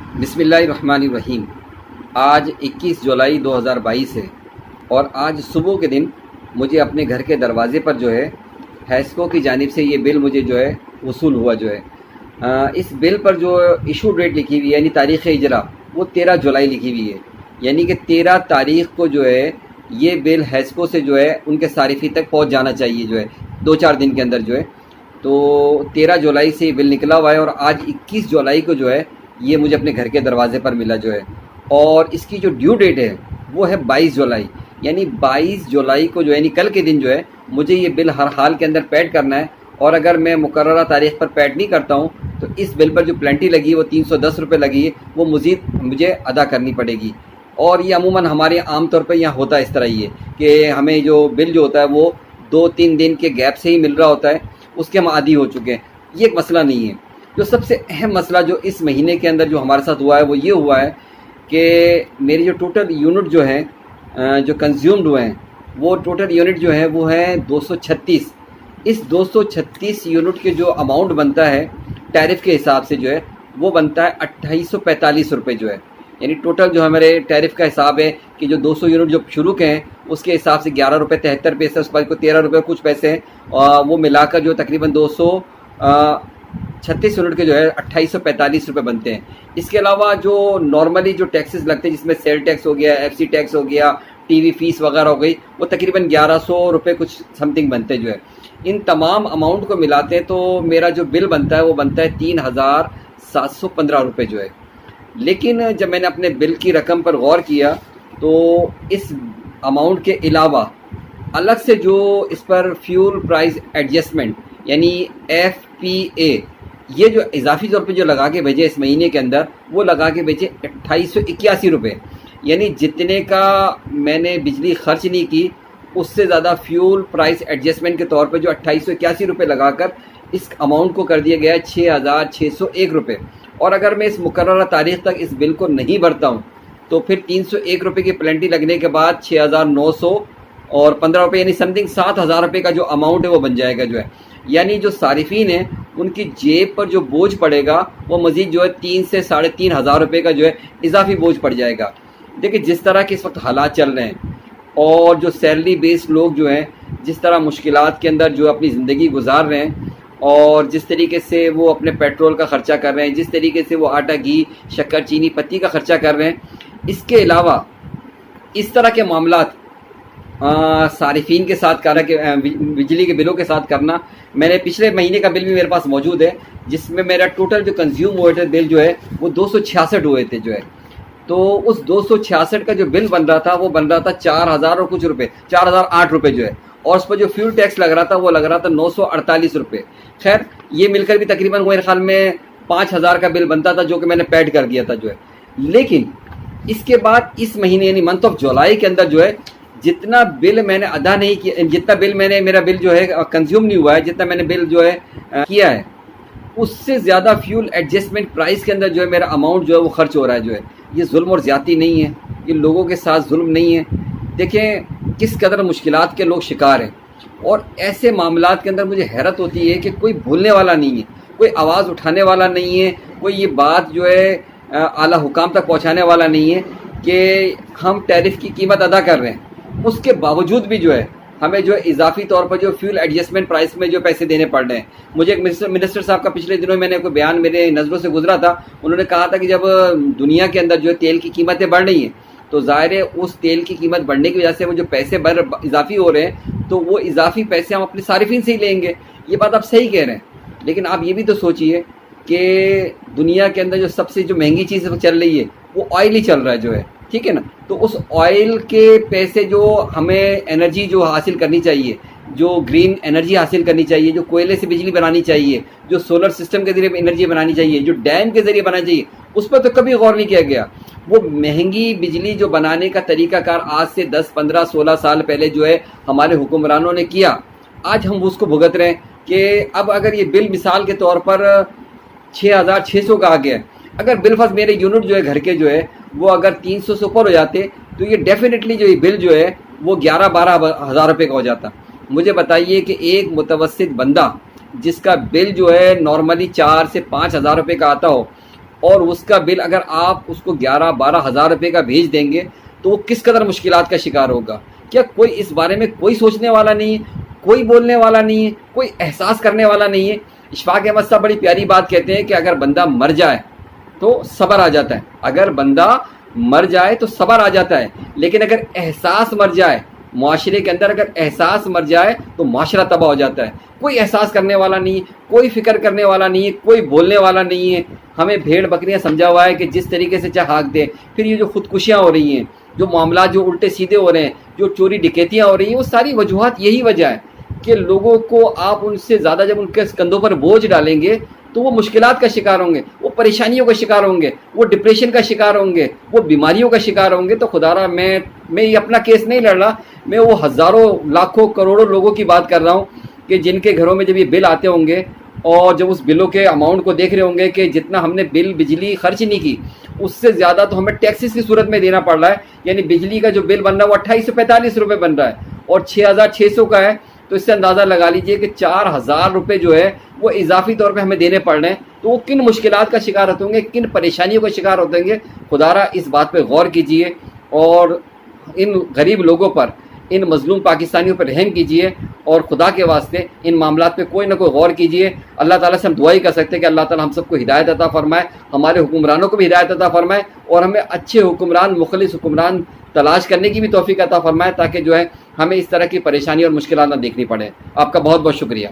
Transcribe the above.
بسم اللہ الرحمن الرحیم۔ آج 21 جولائی 2022 ہے اور آج صبح کے دن مجھے اپنے گھر کے دروازے پر جو ہے ہیسکو کی جانب سے یہ بل مجھے جو ہے وصول ہوا جو ہے۔ اس بل پر جو ایشو ڈیٹ لکھی ہوئی ہے یعنی تاریخ اجرا وہ 13 جولائی لکھی ہوئی ہے، یعنی کہ 13 تاریخ کو جو ہے یہ بل ہیسکو سے جو ہے ان کے صارفین تک پہنچ جانا چاہیے جو ہے 2-4 دن کے اندر جو ہے۔ تو 13 جولائی سے یہ بل نکلا ہوا ہے اور آج 21 جولائی کو جو ہے یہ مجھے اپنے گھر کے دروازے پر ملا جو ہے، اور اس کی جو ڈیو ڈیٹ ہے وہ ہے 22 جولائی، یعنی 22 جولائی کو جو ہے یعنی کل کے دن جو ہے مجھے یہ بل ہر حال کے اندر پیڈ کرنا ہے، اور اگر میں مقررہ تاریخ پر پیڈ نہیں کرتا ہوں تو اس بل پر جو پلنٹی لگی ہے وہ 310 روپے لگی ہے، وہ مزید مجھے ادا کرنی پڑے گی۔ اور یہ عموماً ہمارے عام طور پہ یہاں ہوتا ہے اس طرح ہی ہے کہ ہمیں جو بل جو ہوتا ہے وہ 2-3 دن کے گیپ سے ہی مل رہا ہوتا ہے، اس کے ہم عادی ہو چکے ہیں۔ یہ ایک مسئلہ نہیں ہے۔ جو سب سے اہم مسئلہ جو اس مہینے کے اندر جو ہمارے ساتھ ہوا ہے وہ یہ ہوا ہے کہ میری جو ٹوٹل یونٹ جو ہیں جو کنزیومڈ ہوئے ہیں وہ ٹوٹل یونٹ جو ہے وہ ہے 236۔ اس 236 یونٹ کے جو اماؤنٹ بنتا ہے ٹیرف کے حساب سے جو ہے وہ بنتا ہے 2845 روپے جو ہے، یعنی ٹوٹل جو ہمارے ٹیرف کا حساب ہے کہ جو 200 یونٹ جو شروع کے ہیں اس کے حساب سے 11 روپے 73 پیسے، اس بعد کو 13 روپے کچھ پیسے ہیں، وہ ملا کر جو تقریباً 236 یونٹ کے جو ہے 2845 روپے بنتے ہیں۔ اس کے علاوہ جو نارملی جو ٹیکسز لگتے ہیں جس میں سیل ٹیکس ہو گیا، ایف سی ٹیکس ہو گیا، ٹی وی فیس وغیرہ ہو گئی، وہ تقریباً 1100 روپے کچھ سم تھنگ بنتے جو ہے۔ ان تمام اماؤنٹ کو ملاتے ہیں تو میرا جو بل بنتا ہے وہ بنتا ہے 3715 روپے جو ہے۔ لیکن جب میں نے اپنے بل کی رقم پر غور کیا تو اس اماؤنٹ کے علاوہ الگ سے جو اس پر فیول پرائز ایڈجسٹمنٹ یعنی ایف پی اے، یہ جو اضافی طور پہ جو لگا کے بھیجے اس مہینے کے اندر وہ لگا کے بھیجے 2881 روپے، یعنی جتنے کا میں نے بجلی خرچ نہیں کی اس سے زیادہ فیول پرائز ایڈجسٹمنٹ کے طور پہ جو 2881 روپے لگا کر اس اماؤنٹ کو کر دیا گیا ہے 6601 روپے۔ اور اگر میں اس مقررہ تاریخ تک اس بل کو نہیں بھرتا ہوں تو پھر 301 روپے کی پلنٹی لگنے کے بعد 6915 روپے یعنی سم تھنگ 7000 روپے کا جو اماؤنٹ ہے وہ بن جائے گا جو ہے، یعنی جو صارفین ہیں ان کی جیب پر جو بوجھ پڑے گا وہ مزید جو ہے 3 سے 3500 روپے کا جو ہے اضافی بوجھ پڑ جائے گا۔ دیکھیں جس طرح کے اس وقت حالات چل رہے ہیں اور جو سیلری بیس لوگ جو ہیں جس طرح مشکلات کے اندر جو اپنی زندگی گزار رہے ہیں، اور جس طریقے سے وہ اپنے پیٹرول کا خرچہ کر رہے ہیں، جس طریقے سے وہ آٹا گھی شکر چینی پتی کا خرچہ کر رہے ہیں، اس کے علاوہ اس طرح کے معاملات صارفین کے ساتھ کرنا کہ بجلی کے بلوں کے ساتھ کرنا، میں نے پچھلے مہینے کا بل بھی میرے پاس موجود ہے جس میں میرا ٹوٹل جو کنزیوم ہوئے تھے بل جو ہے وہ 266 ہوئے تھے جو ہے۔ تو اس 266 کا جو بل بن رہا تھا وہ بن رہا تھا 4000 اور کچھ روپے، 4008 روپے جو ہے، اور اس پر جو فیول ٹیکس لگ رہا تھا وہ لگ رہا تھا 948 روپے۔ خیر یہ مل کر بھی تقریباً میرے خیال میں 5000 کا بل بنتا تھا جو کہ میں نے پیڈ کر دیا تھا جو ہے۔ لیکن اس کے بعد اس مہینے یعنی منتھ آف جولائی کے اندر جو ہے جتنا بل میں نے ادا نہیں کیا، جتنا بل میرا بل جو ہے کنزیوم نہیں ہوا ہے، جتنا میں نے بل جو ہے کیا ہے اس سے زیادہ فیول ایڈجسٹمنٹ پرائز کے اندر جو ہے میرا اماؤنٹ جو ہے وہ خرچ ہو رہا ہے جو ہے۔ یہ ظلم اور زیادتی نہیں ہے، یہ لوگوں کے ساتھ ظلم نہیں ہے۔ دیکھیں کس قدر مشکلات کے لوگ شکار ہیں، اور ایسے معاملات کے اندر مجھے حیرت ہوتی ہے کہ کوئی بھولنے والا نہیں ہے، کوئی آواز اٹھانے والا نہیں ہے، کوئی یہ بات جو ہے اعلیٰ حکام تک پہنچانے والا نہیں ہے کہ ہم ٹیرف کی قیمت ادا کر رہے ہیں، اس کے باوجود بھی جو ہے ہمیں جو اضافی طور پر جو فیول ایڈجسٹمنٹ پرائس میں جو پیسے دینے پڑ رہے ہیں۔ مجھے ایک منسٹر صاحب کا پچھلے دنوں میں نے کوئی بیان میرے نظروں سے گزرا تھا، انہوں نے کہا تھا کہ جب دنیا کے اندر جو ہے تیل کی قیمتیں بڑھ رہی ہیں تو ظاہر ہے اس تیل کی قیمت بڑھنے کی وجہ سے وہ جو پیسے اضافی ہو رہے ہیں تو وہ اضافی پیسے ہم اپنے صارفین سے ہی لیں گے۔ یہ بات آپ صحیح کہہ رہے ہیں، لیکن آپ یہ بھی تو سوچئے کہ دنیا کے اندر جو سب سے جو مہنگی چیز چل رہی ہے وہ آئل ہی چل رہا ہے جو ہے، ٹھیک ہے نا؟ تو اس آئل کے پیسے جو ہمیں انرجی جو حاصل کرنی چاہیے، جو گرین انرجی حاصل کرنی چاہیے، جو کوئلے سے بجلی بنانی چاہیے، جو سولر سسٹم کے ذریعے انرجی بنانی چاہیے، جو ڈیم کے ذریعے بنانی چاہیے، اس پر تو کبھی غور نہیں کیا گیا۔ وہ مہنگی بجلی جو بنانے کا طریقہ کار آج سے 10 15 16 سال پہلے جو ہے ہمارے حکمرانوں نے کیا، آج ہم اس کو بھگت رہے ہیں کہ اب اگر یہ بل مثال کے طور پر 6600 کا آ گیا، اگر بالفرض میرے یونٹ جو ہے گھر کے جو ہے وہ اگر 300 سے اوپر ہو جاتے تو یہ ڈیفینیٹلی جو یہ بل جو ہے وہ 11-12 ہزار روپے کا ہو جاتا۔ مجھے بتائیے کہ ایک متوسط بندہ جس کا بل جو ہے نارملی 4 سے 5 ہزار روپے کا آتا ہو، اور اس کا بل اگر آپ اس کو 11-12 ہزار روپے کا بھیج دیں گے تو وہ کس قدر مشکلات کا شکار ہوگا. کیا کوئی اس بارے میں کوئی سوچنے والا نہیں ہے, کوئی بولنے والا نہیں ہے, کوئی احساس کرنے والا نہیں ہے؟ اشفاق احمد صاحب بڑی پیاری بات کہتے ہیں کہ اگر بندہ مر جائے تو صبر آ جاتا ہے, اگر بندہ مر جائے تو صبر آ جاتا ہے, لیکن اگر احساس مر جائے, معاشرے کے اندر اگر احساس مر جائے تو معاشرہ تباہ ہو جاتا ہے. کوئی احساس کرنے والا نہیں ہے, کوئی فکر کرنے والا نہیں ہے, کوئی بولنے والا نہیں ہے. ہمیں بھیڑ بکریاں سمجھا ہوا ہے کہ جس طریقے سے چاہے ہانک دے. پھر یہ جو خودکشیاں ہو رہی ہیں, جو معاملات جو الٹے سیدھے ہو رہے ہیں, جو چوری ڈکیتیاں ہو رہی ہیں, وہ ساری وجوہات یہی وجہ ہے کہ لوگوں کو آپ ان سے زیادہ جب ان کے کندھوں پر بوجھ ڈالیں گے تو وہ مشکلات کا شکار ہوں گے, وہ پریشانیوں کا شکار ہوں گے, وہ ڈپریشن کا شکار ہوں گے, وہ بیماریوں کا شکار ہوں گے. تو خدا را میں یہ اپنا کیس نہیں لڑ رہا, میں وہ ہزاروں لاکھوں کروڑوں لوگوں کی بات کر رہا ہوں کہ جن کے گھروں میں جب یہ بل آتے ہوں گے اور جب اس بلوں کے اماؤنٹ کو دیکھ رہے ہوں گے کہ جتنا ہم نے بل بجلی خرچ نہیں کی اس سے زیادہ تو ہمیں ٹیکسز کی صورت میں دینا پڑ رہا ہے. یعنی بجلی کا جو بل بن رہا ہے وہ 2845 روپے بن رہا ہے اور 6600 کا ہے. تو اس سے اندازہ لگا لیجئے کہ 4000 روپے جو ہے وہ اضافی طور پہ ہمیں دینے پڑ رہے ہیں. تو وہ کن مشکلات کا شکار ہوتے ہوں گے, کن پریشانیوں کا شکار ہوتے ہوں گے. خدا را اس بات پہ غور کیجئے اور ان غریب لوگوں پر, ان مظلوم پاکستانیوں پر رحم کیجئے اور خدا کے واسطے ان معاملات پہ کوئی نہ کوئی غور کیجئے. اللہ تعالیٰ سے ہم دعا ہی کر سکتے ہیں کہ اللہ تعالیٰ ہم سب کو ہدایت عطا فرمائے, ہمارے حکمرانوں کو بھی ہدایت عطا فرمائے اور ہمیں اچھے حکمران, مخلص حکمران تلاش کرنے کی بھی توفیق عطا فرمائے تاکہ جو ہے ہمیں اس طرح کی پریشانی اور مشکلات نہ دیکھنی پڑے. آپ کا بہت بہت شکریہ.